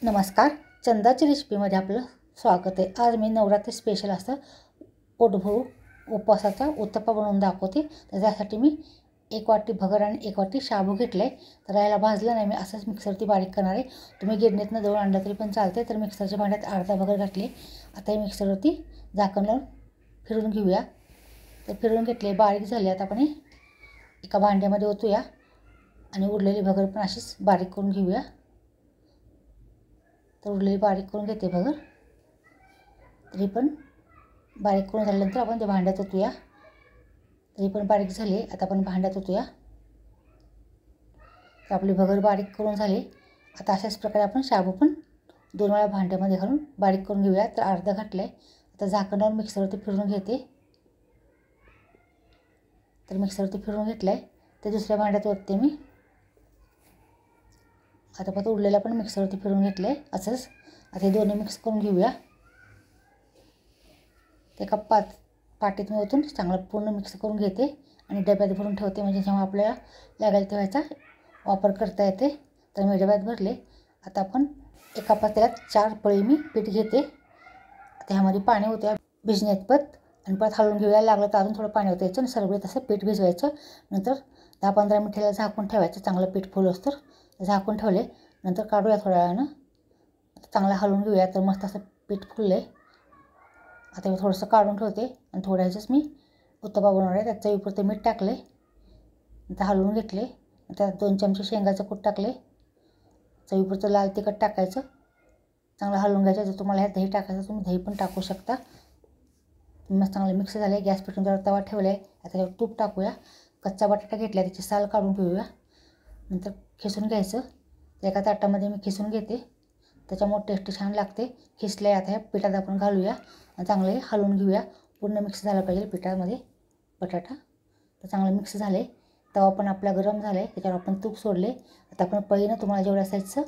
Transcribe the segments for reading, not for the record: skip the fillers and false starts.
नमस्कार, चंदाची रेसिपीमध्ये आपलं स्वागत आहे। आज मी नवरात्री स्पेशल असं पोटभरू उपवासाचा उत्तप्पा बनवून दाखवते। तर त्यासाठी मी 1 वाटी भगर आणि 1 वाटी शाबू घेतले आहे। तर याला भाजलं नाही, मी असंच मिक्सरवरती बारीक करणार आहे। तुम्ही गिरणीतनं दळून आणलं तरी पण चालते। तर मिक्सरच्या भांड्यात अर्धा भगर घातली। आता हे मिक्सरवरती झाकण लावून फिरवून घेऊया। तर फिरवून घेतले, बारीक झाले। आता आपण एका भांड्यामध्ये ओतूया आणि उरलेली भगर पण अशीच बारीक करून घेऊया। तर उरलेली बारीक करून घेते भगर। तरी पण बारीक करून झाल्यानंतर आपण ते भांड्यात ओतूया। तरी पण बारीक झाली, आता आपण भांड्यात ओतूया। तर आपली भगर बारीक करून झाली। आता अशाच प्रकारे आपण शाबू पण 2 वेळा भांड्यामध्ये घालून बारीक करून घेऊया। तर अर्धा घातलं आहे। आता झाकण लावून मिक्सरवरती फिरवून घेते। तर मिक्सरवरती फिरवून घेतलं आहे। ते दुसऱ्या भांड्यात ओतते मी। आता परत उरलेला पण मिक्सरवरती फिरवून घेतलं आहे असंच। आता हे दोन्ही मिक्स करून घेऊया। ते एका पाटीत मी ओतून चांगलं पूर्ण मिक्स करून घेते आणि डब्यात भरून ठेवते, म्हणजे जेव्हा आपल्याला लागेल तेव्हाचा वापर करता येते। तर मी डब्यात भरले। आता आपण एका पातेल्यात 4 पळी मी पीठ घेते। त्यामध्ये पाणी होते भिजण्याइतपत आणि परत हलवून घेऊया। लागलं तर अजून थोडं पाणी ओतायचं आणि सगळं तसं पीठ भिजवायचं। नंतर 10-15 मिनिटाला झाकून ठेवायचं, चांगलं पीठ फुलोस तर। झाकून ठेवले, नंतर काढूया थोड्या वेळानं। चांगलं हलवून घेऊया। तर मस्त असं पीठ फुललं आहे। आता मी थोडंसं काढून ठेवते आणि थोड्या ह्याचंच मी उत्तप्पा बनवणार आहे। त्यात चवीपुरते मीठ टाकले, नंतर हलवून घेतले। त्यात 2 चमचे शेंगाचं कूट टाकले, चवीपुरतं लाल तिखट टाकायचं, चांगलं हलवून घ्यायचं। जर तुम्हाला ह्यात दही टाकायचं तुम्ही दही पण टाकू शकता। मस्त चांगलं मिक्स झालं। गॅस पेटून जरा तवा ठेवला आहे। आता त्याच्यावर तूप टाकूया। कच्चा बटाटा घेतला, त्याची साल काढून घेऊया। नंतर खिसून घ्यायचं। तर एका ताटामध्ये मी खिसून घेते, त्याच्यामुळे टेस्ट छान लागते। खिसले आता ह्या पिठात आपण घालूया आणि चांगले हलवून घेऊया। पूर्ण मिक्स झालं पाहिजे पिठामध्ये बटाटा। तर चांगलं मिक्स झाले। तवा पण आपला गरम झाला आहे, त्याच्यावर आपण तूप सोडले। आता आपण पळीनं तुम्हाला जेवढ्या साईजचं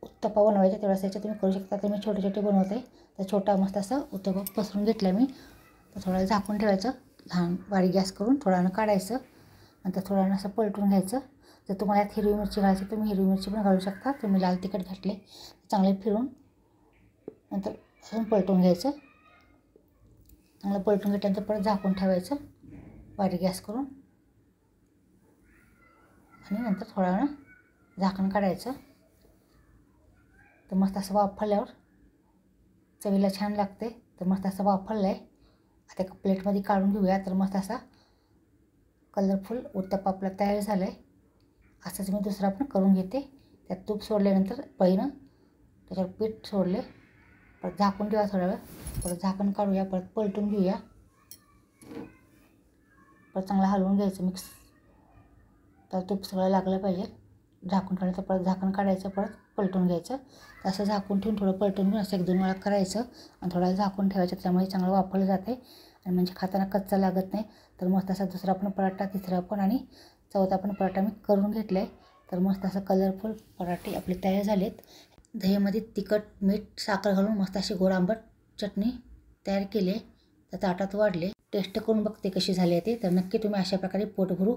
उत्तप्पा बनवायचं तेवढ्या साईजचं तुम्ही करू शकता। तर मी छोटे छोटे बनवते। तर छोटा मस्त असा उत्तप्पा पसरून घेतला मी। तर थोडा झाकून ठेवायचं, लहान बारीक गॅस करून थोडा वेळानं काढायचं। नंतर थोडा वेळानं असं पलटून घ्यायचं। जर तुम्हाला यात हिरवी मिरची घालायची तुम्ही हिरवी मिरची पण घालू शकता। तर मी लाल तिखट घातले। चांगले फिरून नंतर अजून पलटून घ्यायचं। चांगलं पलटून घेतल्यानंतर परत झाकून ठेवायचं बारीक गॅस करून आणि नंतर थोडा वेळ झाकण काढायचं। तर मस्त असं वाफाळल्यावर चवीला छान लागते। तर मस्त असं वाफाळलं आहे। आता एका प्लेटमध्ये काढून घेऊया। तर मस्त असा कलरफुल उत्तप्पा आपला तयार झाला आहे। असंच मी दुसरा पण करून घेते। त्यात तूप सोडल्यानंतर पळीनं त्याच्यावर पीठ सोडले, परत झाकून ठेवा थोडा वेळ, परत झाकण काढूया, परत पलटून घेऊया। परत चांगलं हलवून घ्यायचं मिक्स, तर तूप सगळं लागलं पाहिजे। झाकून ठेवल्यानंतर परत झाकण काढायचं, परत पलटून घ्यायचं। असं झाकून ठेवून थोडं पलटून घेऊन असं 1-2 वेळा करायचं आणि थोडा झाकून ठेवायचं। त्यामुळे चांगलं वाफवलं जाते आणि म्हणजे खाताना कच्चा लागत नाही। तर मस्त असा दुसरा पण पराठा, तिसरा पण आणि चौथा पण पराठा मी करून घेतला आहे। तर मस्त असं कलरफुल पराठे आपले तयार झालेत। दहीमध्ये तिखट, मीठ, साखर घालून मस्त अशी गोड आंबट चटणी तयार केली आहे। तर ताटात वाढले, टेस्ट करून बघते कशी झाली आहे ते। तर नक्की तुम्ही अशा प्रकारे पोटभरू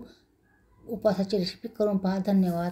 उपवासाची रेसिपी करून पहा। धन्यवाद।